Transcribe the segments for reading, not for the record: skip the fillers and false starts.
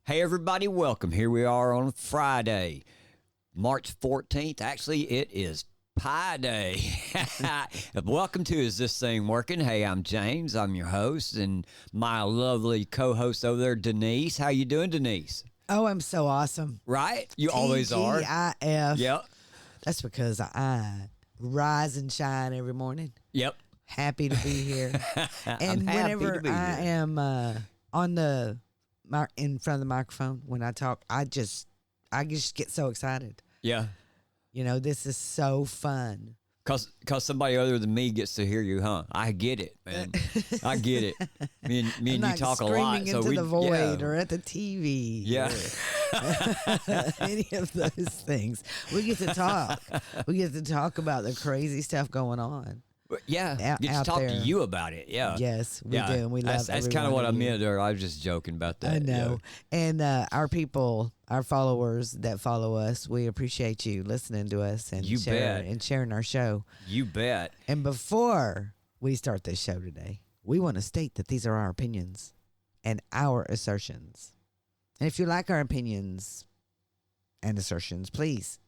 Hey, everybody, welcome. Here we are on Friday, March 14th. Actually, it is Pie Day. Welcome to Is This Thing Working? Hey, I'm James. I'm your host, and my lovely co-host over there, Denise. How you doing, Denise? Oh, I'm so awesome. Right? You always are. TGIF. Yep. That's because I rise and shine every morning. Yep. Happy to be here. And whenever I am in front of the microphone, when I talk, I just get so excited. Yeah. You know, this is so fun. Cause somebody other than me gets to hear you, huh? I get it, man. I get it. Me and you talk a lot, so into we the void or at the TV. Yeah. Any of those things. We get to talk. We get to talk about the crazy stuff going on. Yeah, get to talk there. to you about it. Yeah, yes, we do. And we love that's kind of what I meant there. I was just joking about that. I know. Yeah. And our people, our followers that follow us, we appreciate you listening to us and sharing our show. You bet. And before we start this show today, we want to state that these are our opinions and our assertions. And if you like our opinions and assertions, please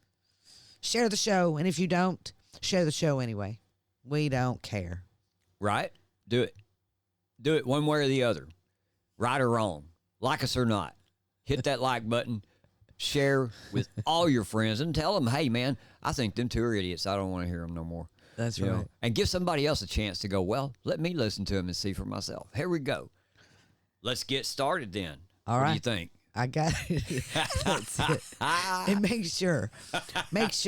share the show. And if you don't, share the show anyway. We don't care. Right? Do it. Do it one way or the other. Right or wrong. Like us or not. Hit that like button. Share with all your friends and tell them, hey, man, I think them two are idiots. I don't want to hear them no more. That's right. Know? And give somebody else a chance to go, well, let me listen to them and see for myself. Here we go. Let's get started then. All right. What do you think? I got it. That's it. And make sure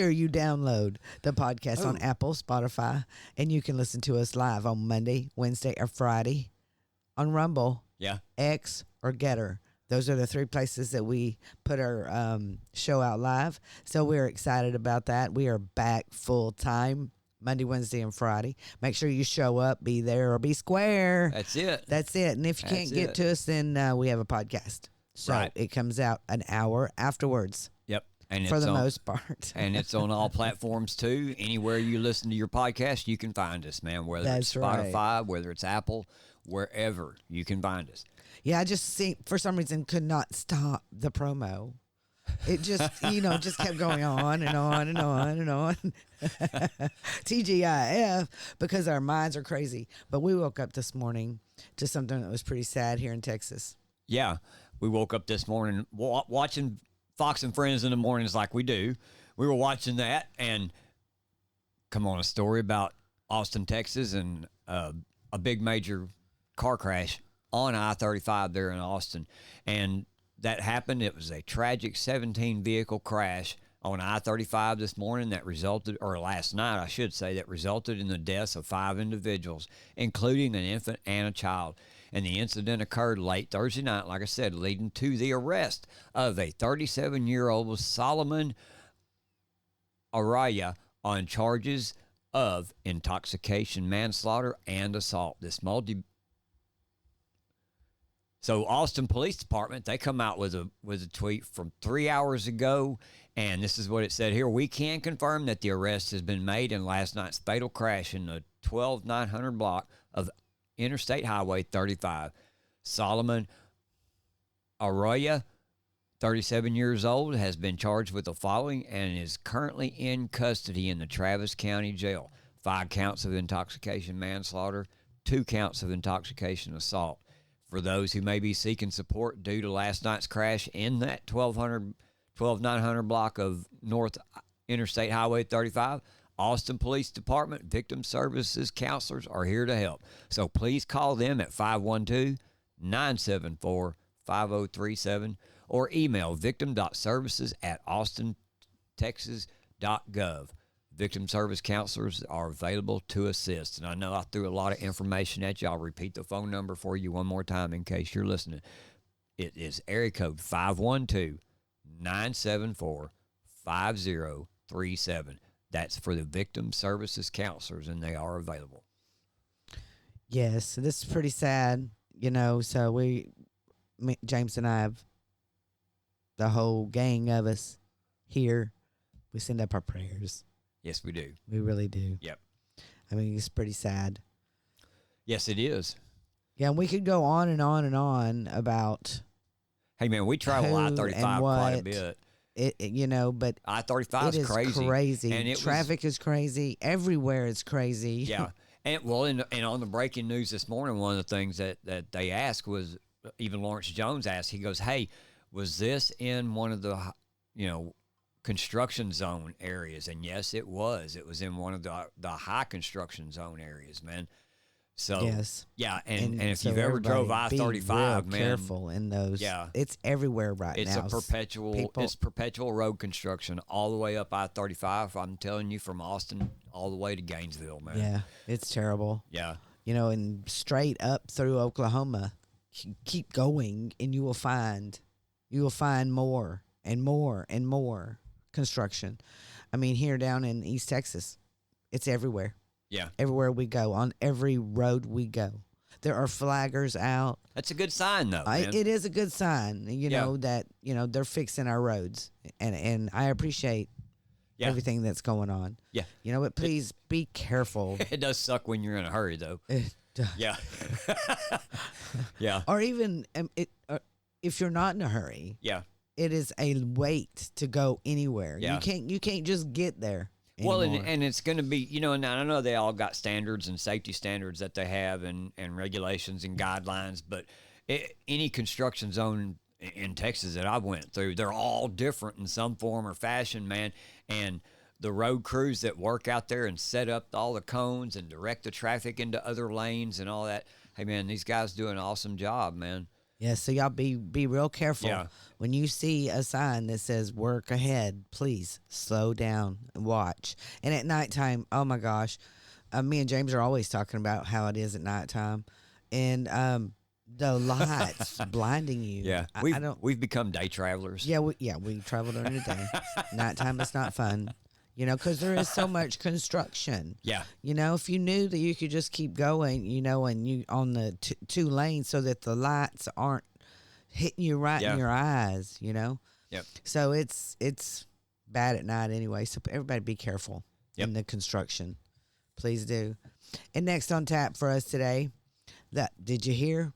you download the podcast on Apple, Spotify, and you can listen to us live on Monday, Wednesday, or Friday on Rumble, X, or Getter. Those are the three places that we put our show out live. So we're excited about that. We are back full time Monday, Wednesday, and Friday. Make sure you show up, be there, or be square. That's it. That's it. And if you can't get to us, then we have a podcast. So it comes out an hour afterwards. Yep. And for the most part. And it's on all platforms too. Anywhere you listen to your podcast, you can find us, man. Whether it's Spotify, whether it's Apple, wherever you can find us. Yeah, I just for some reason could not stop the promo. It just, just kept going on and on and on and on. TGIF, because our minds are crazy. But we woke up this morning to something that was pretty sad here in Texas. Yeah, we woke up this morning watching Fox and Friends in the mornings like we do. We were watching that and come on, a story about Austin, Texas, and a big major car crash on I-35 there in Austin. And that happened. It was a tragic 17-vehicle crash on I-35 this morning that resulted, or last night, I should say, that resulted in the deaths of 5 individuals, including an infant and a child. And the incident occurred late Thursday night, like I said, leading to the arrest of a 37-year-old Solomon Araya on charges of intoxication, manslaughter, and assault. So Austin Police Department, they come out with a tweet from 3 hours ago, and this is what it said here. We can confirm that the arrest has been made in last night's fatal crash in the 12900 block of Interstate Highway 35. Solomon Arroyo, 37 years old, has been charged with the following and is currently in custody in the Travis County Jail. 5 counts of intoxication manslaughter, 2 counts of intoxication assault. For those who may be seeking support due to last night's crash in that 12900 block of North Interstate Highway 35, Austin Police Department Victim Services counselors are here to help. So please call them at 512-974-5037 or email victim.services@austintexas.gov. Victim service counselors are available to assist. And I know I threw a lot of information at you. I'll repeat the phone number for you one more time in case you're listening. It is area code 512-974-5037. That's for the victim services counselors, and they are available. Yes, this is pretty sad, so James and I have, the whole gang of us here, we send up our prayers. Yes, we do. We really do. Yep. I mean, it's pretty sad. Yes, it is. Yeah, we could go on and on and on about Hey, man, we travel who I-35 and quite a what. bit. But I-35 it is is crazy. crazy. And Traffic is crazy. Everywhere is crazy. Yeah. And on the breaking news this morning, one of the things that they asked was, even Lawrence Jones asked, he goes, hey, was this in one of the, construction zone areas? And yes, it was. It was in one of the high construction zone areas, man. So Yes. yeah, and if so you've ever drove everybody be I-35, real man, careful in those. Yeah. It's everywhere right it's now. a perpetual People- it's perpetual road construction all the way up I-35. I'm telling you, from Austin all the way to Gainesville, man. Yeah, it's terrible. Yeah. And straight up through Oklahoma, keep going, and you will find more and more and more construction. I mean, here down in East Texas, it's everywhere. Yeah. Everywhere we go, on every road we go, there are flaggers out. That's a good sign, though, man. It is a good sign, Yeah. that they're fixing our roads, and I appreciate Yeah. everything that's going on. Yeah. But please be careful. It does suck when you're in a hurry, though. Yeah. Yeah. Or even if you're not in a hurry, Yeah. it is a wait to go anywhere. Yeah. You can't just get there. Well, anymore. and it's going to be, and I know they all got standards and safety standards that they have and regulations and guidelines, but any construction zone in Texas that I went through, they're all different in some form or fashion, man. And the road crews that work out there and set up all the cones and direct the traffic into other lanes and all that, hey, man, these guys do an awesome job, man. Yeah, so y'all be real careful. Yeah. When you see a sign that says work ahead, please slow down and watch. And at nighttime, oh my gosh, me and James are always talking about how it is at nighttime. And the lights blinding you. Yeah, we've become day travelers. Yeah, we travel during the day. Nighttime is not fun. Because there is so much construction. Yeah. If you knew that you could just keep going, and you on the two lanes so that the lights aren't hitting you right in your eyes, Yep. So it's bad at night anyway. So everybody be careful in the construction. Please do. And next on tap for us today, did you hear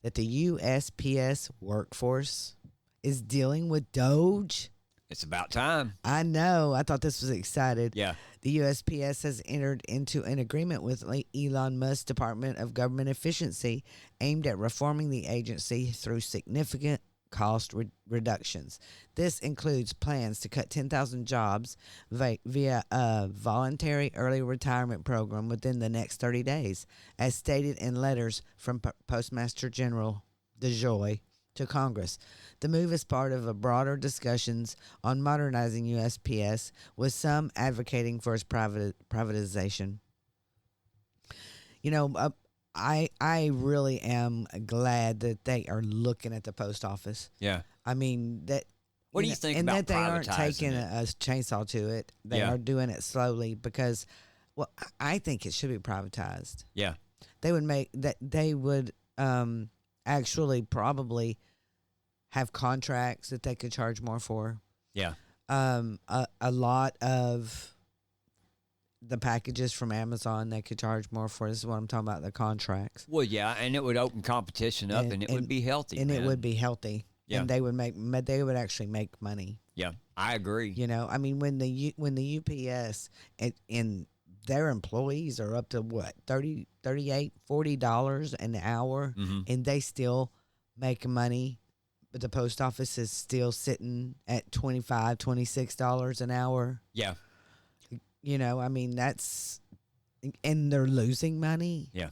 that the USPS workforce is dealing with DOGE? It's about time. I know. I thought this was excited. Yeah. The USPS has entered into an agreement with Elon Musk's Department of Government Efficiency aimed at reforming the agency through significant cost reductions. This includes plans to cut 10,000 jobs via a voluntary early retirement program within the next 30 days, as stated in letters from Postmaster General DeJoy to Congress. The move is part of a broader discussions on modernizing USPS, with some advocating for its privatization. I really am glad that they are looking at the post office. Yeah. I mean that. What do you think and about that they aren't privatizing taking it? a chainsaw to it. They Yeah. are doing it slowly because, I think it should be privatized. Yeah. They would make that. They would actually probably have contracts that they could charge more for. Yeah. A lot of the packages from Amazon they could charge more for. This is what I'm talking about, the contracts. Well, yeah, and it would open competition up, and it would be healthy, and man. it would be healthy. Yeah. And they would actually make money. Yeah, I agree. I mean, when the UPS and their employees are up to what, $30, $38, $40 an hour, and they still make money, but the post office is still sitting at $25, $26 an hour. Yeah. I mean, and they're losing money. Yeah.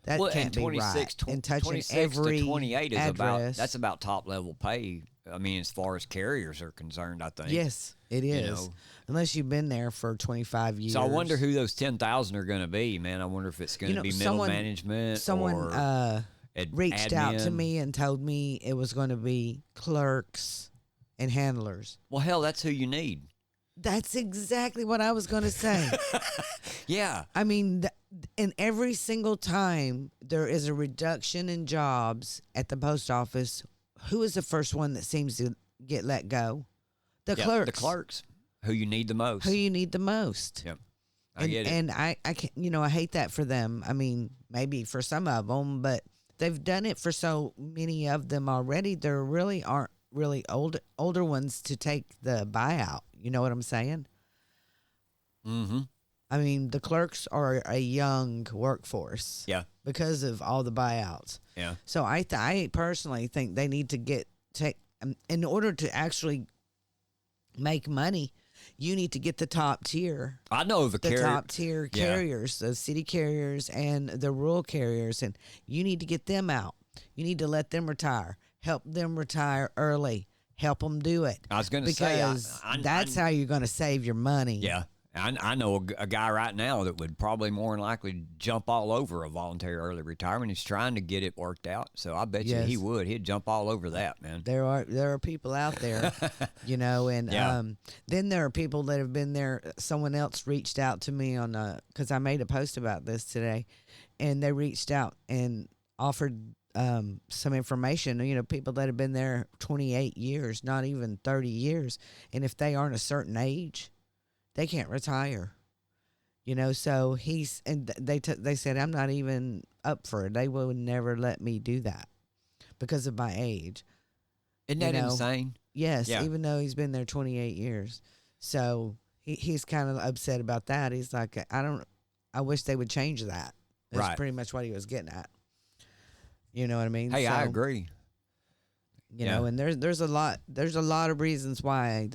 That can't be right. And touching 26 every to 28 is address. that's about top level pay. I mean, as far as carriers are concerned, I think. Yes, it is. know. Unless you've been there for 25 years. So I wonder who those 10,000 are going to be, man. I wonder if it's going to be middle management. Someone or reached out to admin. me and told me it was going to be clerks and handlers. Well, hell, that's who you need. That's exactly what I was going to say. Yeah. I mean, and every single time there is a reduction in jobs at the post office, who is the first one that seems to get let go? The clerks. The clerks, who you need the most. Who you need the most. Yep. I get it. And I can, I hate that for them. I mean, maybe for some of them, but they've done it for so many of them already. There really aren't really older ones to take the buyout. You know what I'm saying? Mm-hmm. I mean, the clerks are a young workforce. Yeah. Because of all the buyouts. Yeah. So I personally think they need to take in order to actually make money. You need to get the top tier. I know the top tier carriers, the city carriers and the rural carriers, and you need to get them out. You need to let them retire. Help them retire early. Help them do it. I was going to say, because that's how you're going to save your money. Yeah. I know a guy right now that would probably more than likely jump all over a voluntary early retirement. He's trying to get it worked out, so I bet you he would. He'd jump all over that, man. There are people out there, you know, and then there are people that have been there. Someone else reached out to me because I made a post about this today, and they reached out and offered some information. You know, people that have been there 28 years, not even 30 years, and if they aren't a certain age, they can't retire, you know. So they said I'm not even up for it. They would never let me do that because of my age. Isn't that insane? Yes, even though he's been there 28 years. So he's kind of upset about that. He's like, I wish they would change that. That's pretty much what he was getting at. You know what I mean? Hey, I agree. You know, and there's a lot of reasons why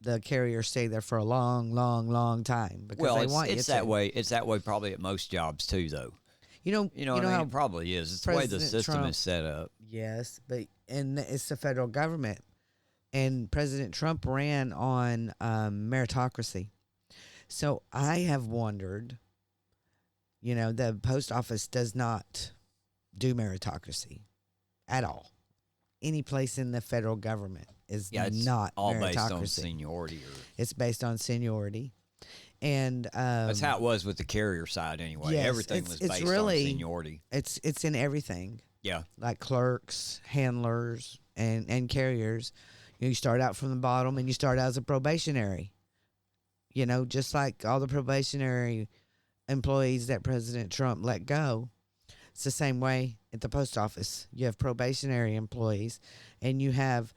the carriers stay there for a long, long, long time because they want it's that way. It's that way probably at most jobs too, though. You know how it probably is. It's the way the system is set up. Yes, and it's the federal government, and President Trump ran on meritocracy. So I have wondered. You know, the post office does not do meritocracy at all. Any place in the federal government is not all meritocracy. based on seniority. It's based on seniority, and that's how it was with the carrier side anyway. Yes, everything was based on seniority. It's in everything. Yeah, like clerks, handlers, and carriers. You start out from the bottom, and you start out as a probationary. You know, just like all the probationary employees that President Trump let go. It's the same way at the post office. You have probationary employees, and you have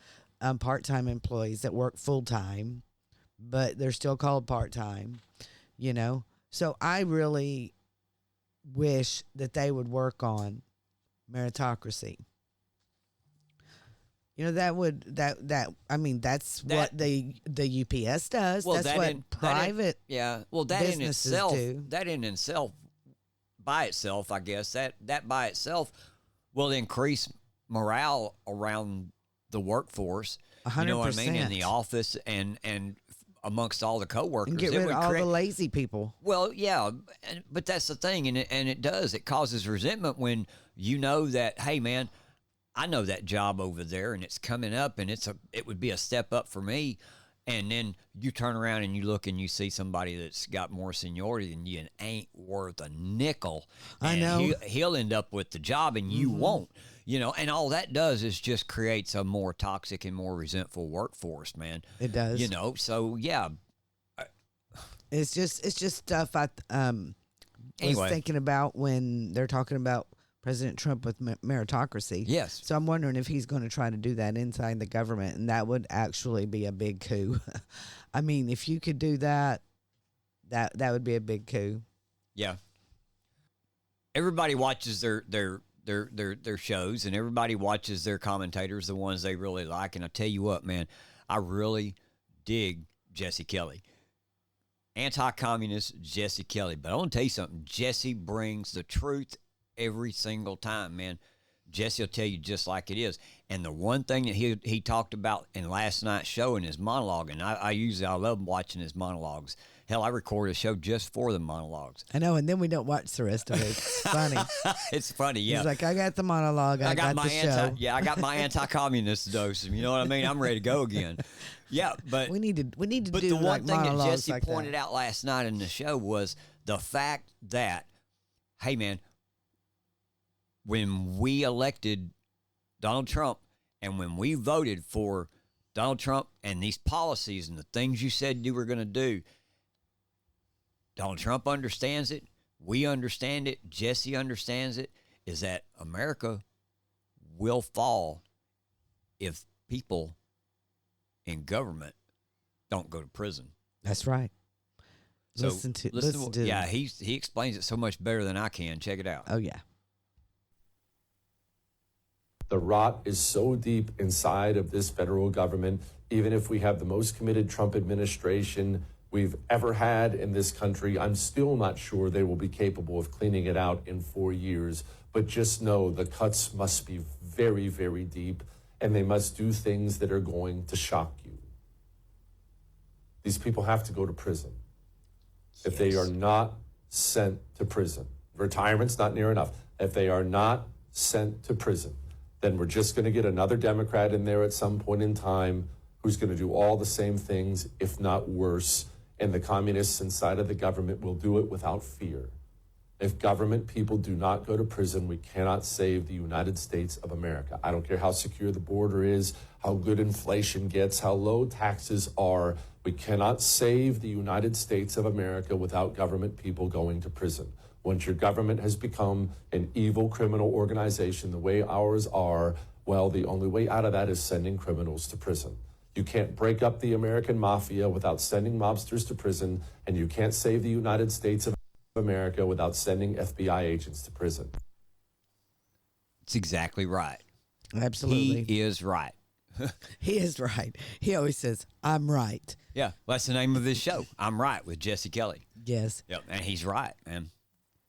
part-time employees that work full-time, but they're still called part-time, you know. So I really wish that they would work on meritocracy. You know, that's what the UPS does. Well, that's what private businesses do. That in itself, by itself, I guess, that by itself will increase morale around the workforce. 100%. You know what I mean? In the office and amongst all the coworkers. And get rid of all the lazy people. Well, yeah, but that's the thing, and it does. It causes resentment when you know that, hey, man, I know that job over there, and it's coming up, and it would be a step up for me. And then you turn around and you look and you see somebody that's got more seniority than you and ain't worth a nickel. I know. He'll end up with the job and you won't. You know, and all that does is just creates a more toxic and more resentful workforce, man. It does. You know, so yeah. It's just stuff I was thinking about when they're talking about President Trump with meritocracy. Yes. So I'm wondering if he's going to try to do that inside the government, and that would actually be a big coup. I mean, if you could do that, that would be a big coup. Yeah. Everybody watches their shows, and everybody watches their commentators, the ones they really like. And I tell you what, man, I really dig Jesse Kelly. Anti-communist Jesse Kelly. But I want to tell you something. Jesse brings the truth every single time, man. Jesse will tell you just like it is. And the one thing that he talked about in last night's show in his monologue, and I love watching his monologues. Hell, I record a show just for the monologues. I know, and then we don't watch the rest of it. It's funny. It's funny, yeah. He's like, I got the monologue, I got the show. Yeah, I got my anti-communist dose. You know what I mean? I'm ready to go again. Yeah, but we need to but do the one like thing that monologues Jesse like pointed out last night in the show was the fact that, hey, man, when we elected Donald Trump and when we voted for Donald Trump and these policies and the things you said you were going to do, Donald Trump understands it. We understand it. Jesse understands it. is that America will fall if people in government don't go to prison. That's right. So listen to yeah, he explains it so much better than I can. Check it out. Oh yeah. The rot is so deep inside of this federal government. Even if we have the most committed Trump administration we've ever had in this country, I'm still not sure they will be capable of cleaning it out in 4 years. But just know the cuts must be very, very deep, and they must do things that are going to shock you. These people have to go to prison. If they are not sent to prison, retirement's not near enough. If they are not sent to prison, then we're just going to get another Democrat in there at some point in time who's going to do all the same things, if not worse. And the communists inside of the government will do it without fear. If government people do not go to prison, we cannot save the United States of America. I don't care how secure the border is, how good inflation gets, how low taxes are. We cannot save the United States of America without government people going to prison. Once your government has become an evil criminal organization the way ours are, well, the only way out of that is sending criminals to prison. You can't break up the American mafia without sending mobsters to prison, and you can't save the United States of America without sending FBI agents to prison. It's exactly right. Absolutely. He is right. He is right. He always says, I'm right. Yeah, well, that's the name of this show. I'm Right with Jesse Kelly. Yes. Yep, and he's right, man.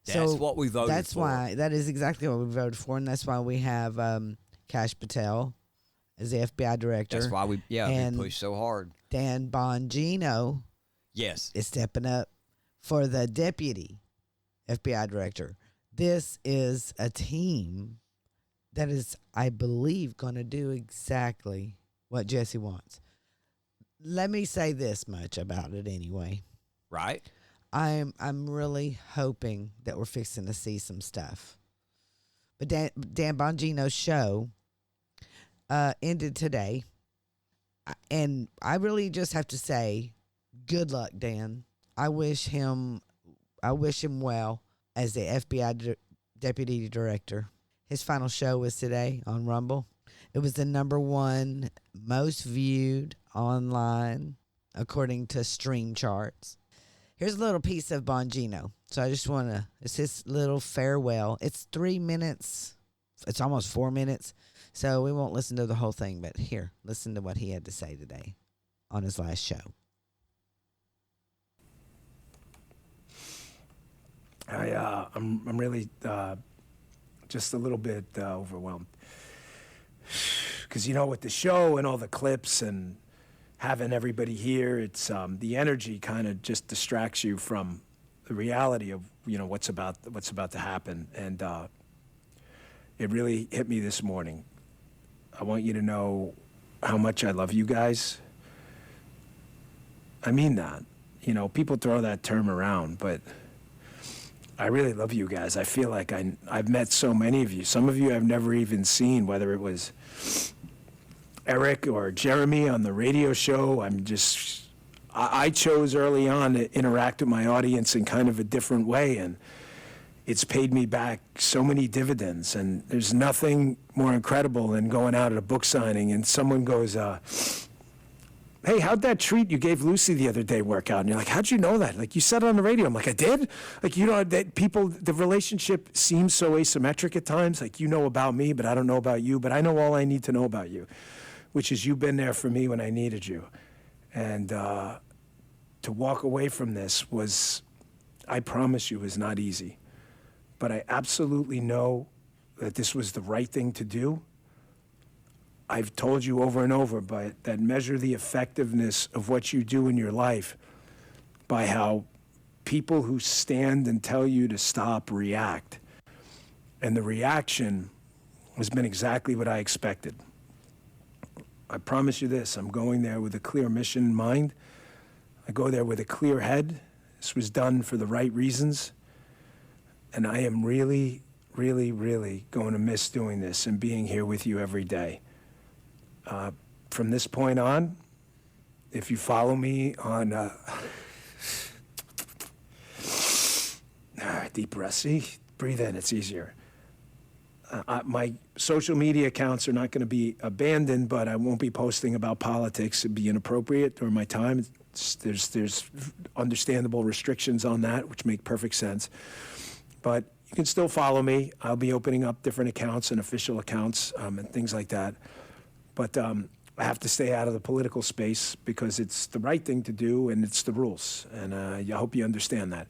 That's what we voted for. That is exactly what we voted for, and that's why we have Kash Patel as the FBI director. That's why we pushed so hard. Dan Bongino Yes. is stepping up for the deputy FBI director. This is a team that is, I believe, going to do exactly what Jesse wants. Let me say this much about it anyway. Right? I'm really hoping that we're fixing to see some stuff. But Dan Bongino's show ended today, and I really just have to say, good luck, Dan. I wish him well as the FBI deputy director. His final show was today on Rumble. It was the #1 most viewed online according to stream charts. Here's a little piece of Bongino. So I just want to, it's his little farewell. It's 3 minutes. It's almost 4 minutes. So we won't listen to the whole thing, but here, listen to what he had to say today on his last show. I'm really just a little bit overwhelmed. Because, with the show and all the clips and having everybody here, it's the energy kind of just distracts you from the reality of what's about to happen, and it really hit me this morning. I want you to know how much I love you guys. I mean that. People throw that term around, but I really love you guys. I feel like I've met so many of you. Some of you I've never even seen, whether it was Eric or Jeremy on the radio show. I chose early on to interact with my audience in kind of a different way, and it's paid me back so many dividends. And there's nothing more incredible than going out at a book signing and someone goes, hey, how'd that treat you gave Lucy the other day work out? And you're like, how'd you know that? Like, you said it on the radio. I'm like, I did? Like, that people, the relationship seems so asymmetric at times. Like, you know about me, but I don't know about you. But I know all I need to know about you, which is you've been there for me when I needed you. And to walk away from this was, I promise you, was not easy. But I absolutely know that this was the right thing to do. I've told you over and over, but that measure the effectiveness of what you do in your life by how people who stand and tell you to stop react. And the reaction has been exactly what I expected. I promise you this, I'm going there with a clear mission in mind. I go there with a clear head. This was done for the right reasons. And I am really, really, really going to miss doing this and being here with you every day. From this point on, if you follow me on deep breath, see, breathe in, it's easier. My social media accounts are not going to be abandoned, but I won't be posting about politics. It'd be inappropriate during my time. There's understandable restrictions on that, which make perfect sense. But you can still follow me. I'll be opening up different accounts and official accounts and things like that. But I have to stay out of the political space because it's the right thing to do and it's the rules. And I hope you understand that.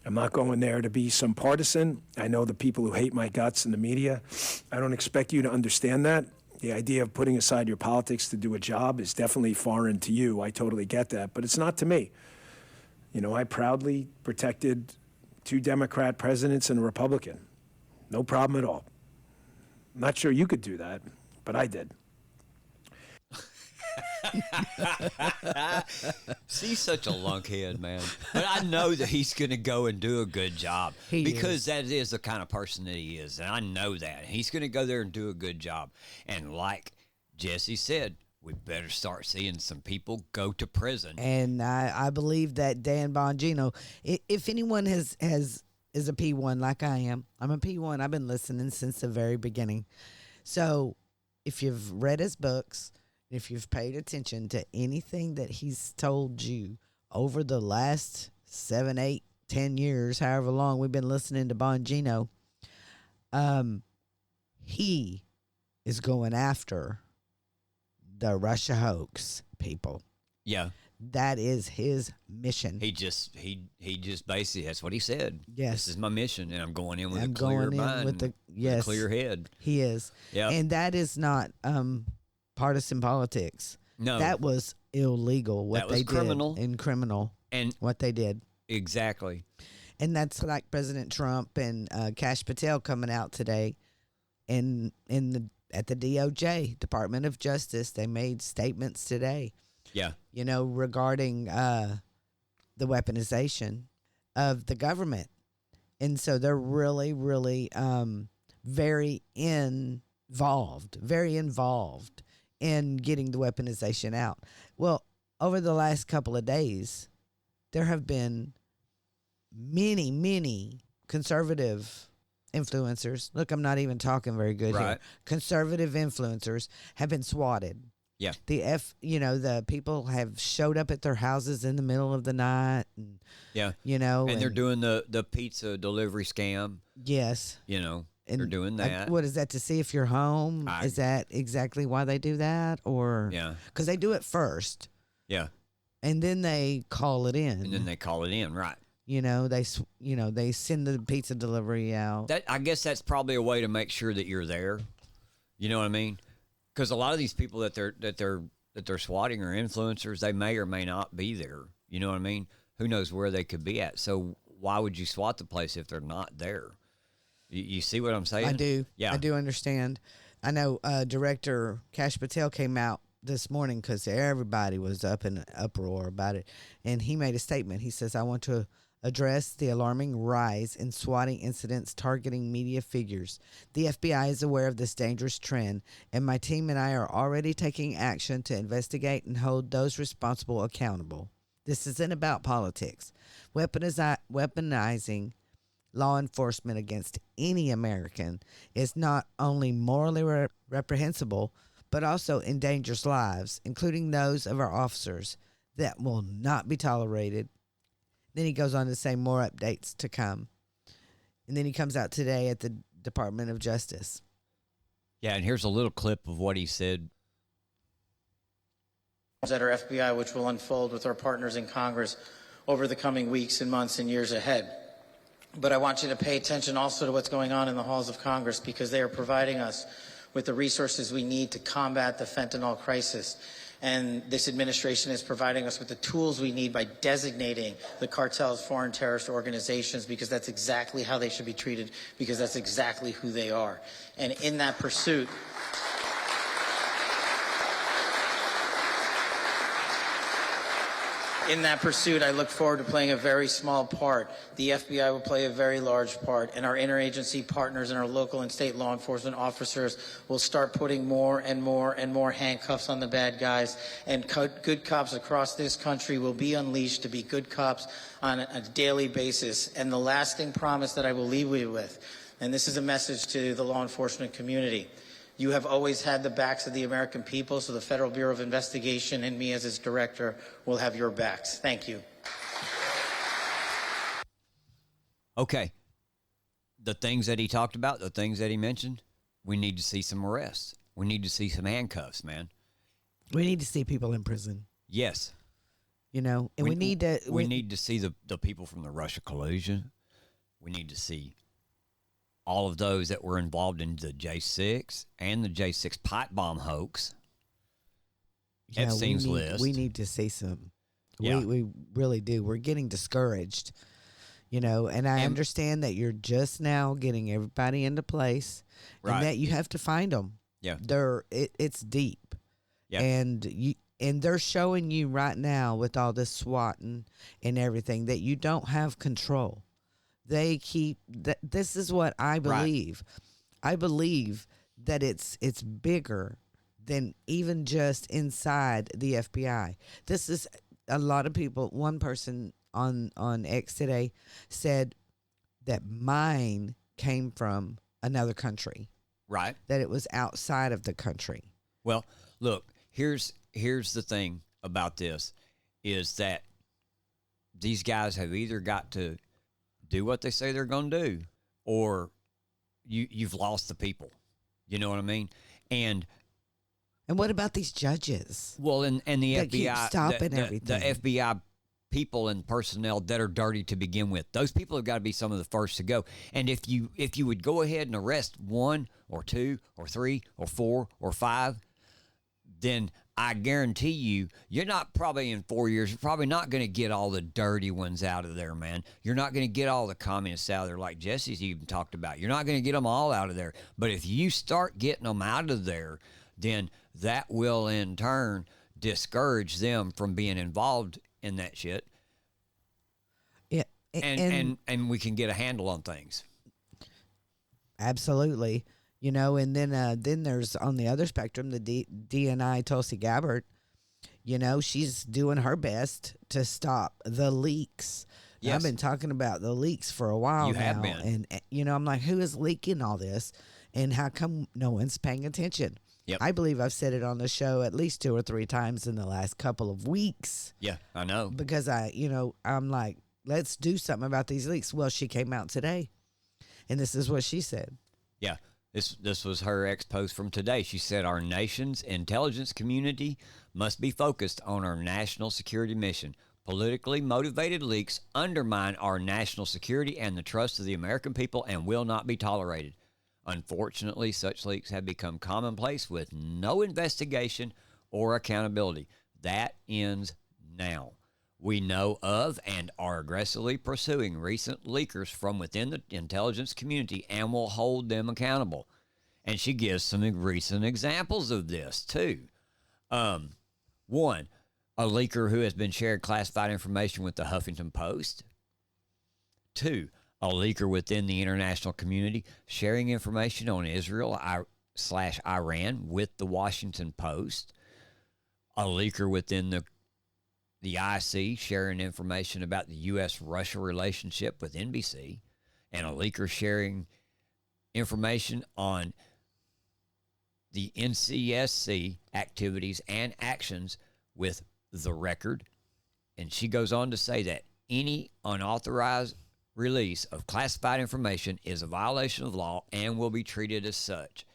I'm not going there to be some partisan. I know the people who hate my guts in the media. I don't expect you to understand that. The idea of putting aside your politics to do a job is definitely foreign to you. I totally get that, but it's not to me. You know, I proudly protected 2 Democrat presidents and a Republican. No problem at all. I'm not sure you could do that, but I did. He's such a lunkhead, man. But I know that he's going to go and do a good job because that is the kind of person that he is. And I know that. He's going to go there and do a good job. And like Jesse said, we better start seeing some people go to prison. And I believe that Dan Bongino, if anyone is a P1 like I am, I'm a P1. I've been listening since the very beginning. So if you've read his books, if you've paid attention to anything that he's told you over the last 7, 8, 10 years, however long we've been listening to Bongino, he is going after the Russia hoax people. Yeah. That is his mission. He just basically, that's what he said. Yes. This is my mission, and I'm going in with I'm a clear going in mind, with a clear head. He is. Yeah. And that is not partisan politics. No. That was illegal what That was they criminal. did. And criminal. And what they did. exactly. And that's like President Trump and Kash Patel coming out today at the DOJ, Department of Justice. They made statements today. Yeah. You know, regarding the weaponization of the government. And so they're really, really very involved in getting the weaponization out. Well, over the last couple of days, there have been many conservative influencers. Look, I'm not even talking very good here. Conservative influencers have been swatted. Yeah. The people have showed up at their houses in the middle of the night. And, Yeah. And they're doing the pizza delivery scam. Yes. And they're doing that. What is that, to see if you're home? Is that exactly why they do that? Or Yeah. Because they do it first. Yeah. And then they call it in. And then they call it in, right? They send the pizza delivery out. I guess that's probably a way to make sure that you're there. You know what I mean? Because a lot of these people that they're swatting are influencers. They may or may not be there. You know what I mean? Who knows where they could be at? So why would you swat the place if they're not there? You see what I'm saying? I do. Yeah. I do understand. I know Director Kash Patel came out this morning because everybody was up in an uproar about it. And he made a statement. He says, I want to address the alarming rise in swatting incidents targeting media figures. The FBI is aware of this dangerous trend, and my team and I are already taking action to investigate and hold those responsible accountable. This isn't about politics. Weaponizing law enforcement against any American is not only morally reprehensible, but also endangers lives, including those of our officers. That will not be tolerated. Then he goes on to say more updates to come. And then he comes out today at the Department of Justice. Yeah, and here's a little clip of what he said. At our FBI, which will unfold with our partners in Congress over the coming weeks and months and years ahead. But I want you to pay attention also to what's going on in the halls of Congress, because they are providing us with the resources we need to combat the fentanyl crisis. And this administration is providing us with the tools we need by designating the cartels foreign terrorist organizations, because that's exactly how they should be treated, because that's exactly who they are. And in that pursuit, I look forward to playing a very small part. The FBI will play a very large part, and our interagency partners and our local and state law enforcement officers will start putting more and more handcuffs on the bad guys, and good cops across this country will be unleashed to be good cops on a daily basis. And the lasting promise that I will leave you with, And this is a message to the law enforcement community. You have always had the backs of the American people, so the Federal Bureau of Investigation and me as its director will have your backs. Thank you. Okay. The things that he talked about, the things that he mentioned, we need to see some arrests. We need to see some handcuffs, man. We need to see people in prison. Yes. You know, and we need to... We need to see the people from the Russia collusion. We need to see all of those that were involved in the J6 and the J6 pipe bomb hoax. Yeah, Epstein's list. We need to see some. Yeah. We really do. We're getting discouraged, you know, and I understand that you're just now getting everybody into place, Right. and that you have to find them. Yeah. It's deep. Yeah. And they're showing you right now with all this swatting and everything that you don't have control. They keep that. This is what I believe. Right. I believe that it's bigger than even just inside the FBI. This is a lot of people. One person on X today said that mine came from another country. Right. That it was outside of the country. Well, look, here's the thing about this is that these guys have either got to do what they say they're going to do, or you've lost the people. You know what I mean? And what about these judges? Well, and the that FBI keep stopping the everything. The FBI people and personnel that are dirty to begin with. Those people have got to be some of the first to go. And if you would go ahead and arrest 1 or 2 or 3 or 4 or 5, then I guarantee you're not probably in 4 years, you're probably not going to get all the dirty ones out of there, man. You're not going to get all the communists out of there like Jesse's even talked about. You're not going to get them all out of there. But if you start getting them out of there, then that will in turn discourage them from being involved in that shit. Yeah. And we can get a handle on things. Absolutely. You know, and then there's on the other spectrum, the DNI Tulsi Gabbard. You know, she's doing her best to stop the leaks. Yes. I've been talking about the leaks for a while You now. have been. And, you know, I'm like, who is leaking all this? And how come no one's paying attention? Yep. I believe I've said it on the show at least 2 or 3 times in the last couple of weeks. Yeah, I know. Because I'm like, let's do something about these leaks. Well, she came out today, and this is what she said. Yeah. This was her ex-post from today. She said, our nation's intelligence community must be focused on our national security mission. Politically motivated leaks undermine our national security and the trust of the American people and will not be tolerated. Unfortunately, such leaks have become commonplace with no investigation or accountability. That ends now. We know of and are aggressively pursuing recent leakers from within the intelligence community and will hold them accountable. And she gives some recent examples of this, too. 1, a leaker who has been sharing classified information with the Huffington Post. 2, a leaker within the international community sharing information on Israel/Iran with the Washington Post. A leaker within the IC sharing information about the U.S.-Russia relationship with NBC, and a leaker sharing information on the NCSC activities and actions with The Record. And she goes on to say that any unauthorized release of classified information is a violation of law and will be treated as such.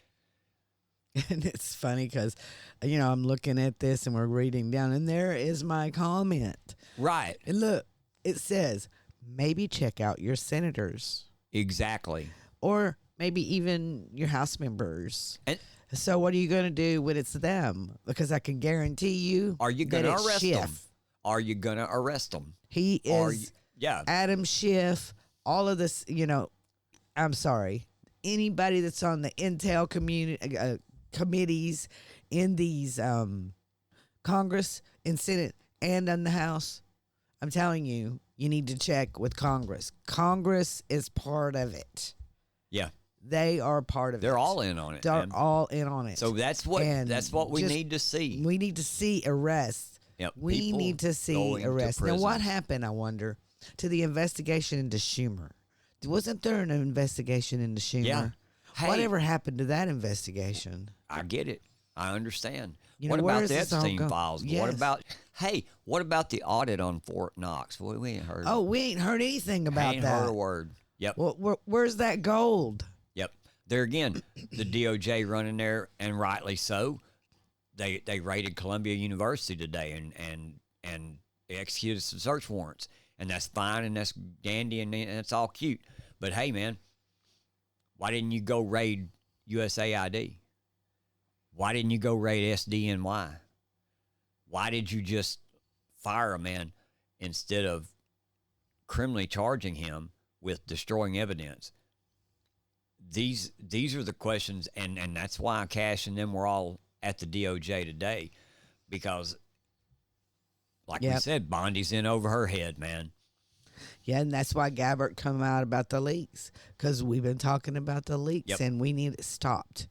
And it's funny because, you know, I'm looking at this and we're reading down, and there is my comment. Right. And look, it says, maybe check out your senators. Exactly. Or maybe even your House members. And so what are you going to do when it's them? Because I can guarantee you, are you going to arrest Schiff. them? Are you going to arrest them? He is yeah. Adam Schiff, all of this, you know, I'm sorry. Anybody that's on the intel committees in these Congress and Senate and in the House, I'm telling you, you need to check with Congress. Congress is part of it. Yeah. They are part of it. They're all in on it. They're man. all in on it. So that's what we need to see. We need to see arrests. Yep. We People need to see going to arrests. Now, prison. what happened, I wonder, to the investigation into Schumer, Wasn't there an investigation into Schumer? Yeah. Hey. Whatever happened to that investigation? I get it. I understand. You What know, where about is the this all Epstein go- files? Yes. What about the audit on Fort Knox? We ain't heard. Oh, we ain't heard anything about ain't that. heard a word. Yep. Well, where's that gold? Yep. There again, the DOJ running there, and rightly so. They raided Columbia University today and they executed some search warrants, and that's fine and that's dandy and that's all cute. But hey, man, why didn't you go raid USAID? Why didn't you go raid SDNY? Why did you just fire a man instead of criminally charging him with destroying evidence? These are the questions, and that's why Kash and them were all at the DOJ today, because, like we said, Bondi's in over her head, man. Yeah, and that's why Gabbard come out about the leaks, because we've been talking about the leaks, and we need it stopped.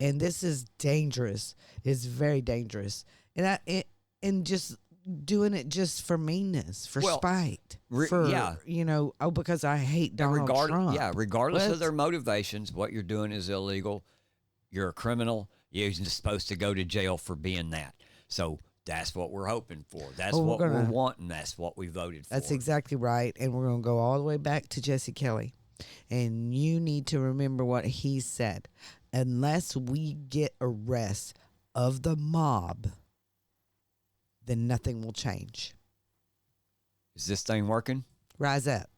And this is dangerous. It's very dangerous. And just doing it just for meanness, for spite, because I hate Donald Trump. Yeah, regardless of their motivations, what you're doing is illegal. You're a criminal. You're supposed to go to jail for being that. So that's what we're hoping for. That's what we're wanting. That's what we voted for. That's exactly right. And we're going to go all the way back to Jesse Kelly. And you need to remember what he said. Unless we get arrest of the mob, then nothing will change. Is this thing working? Rise up.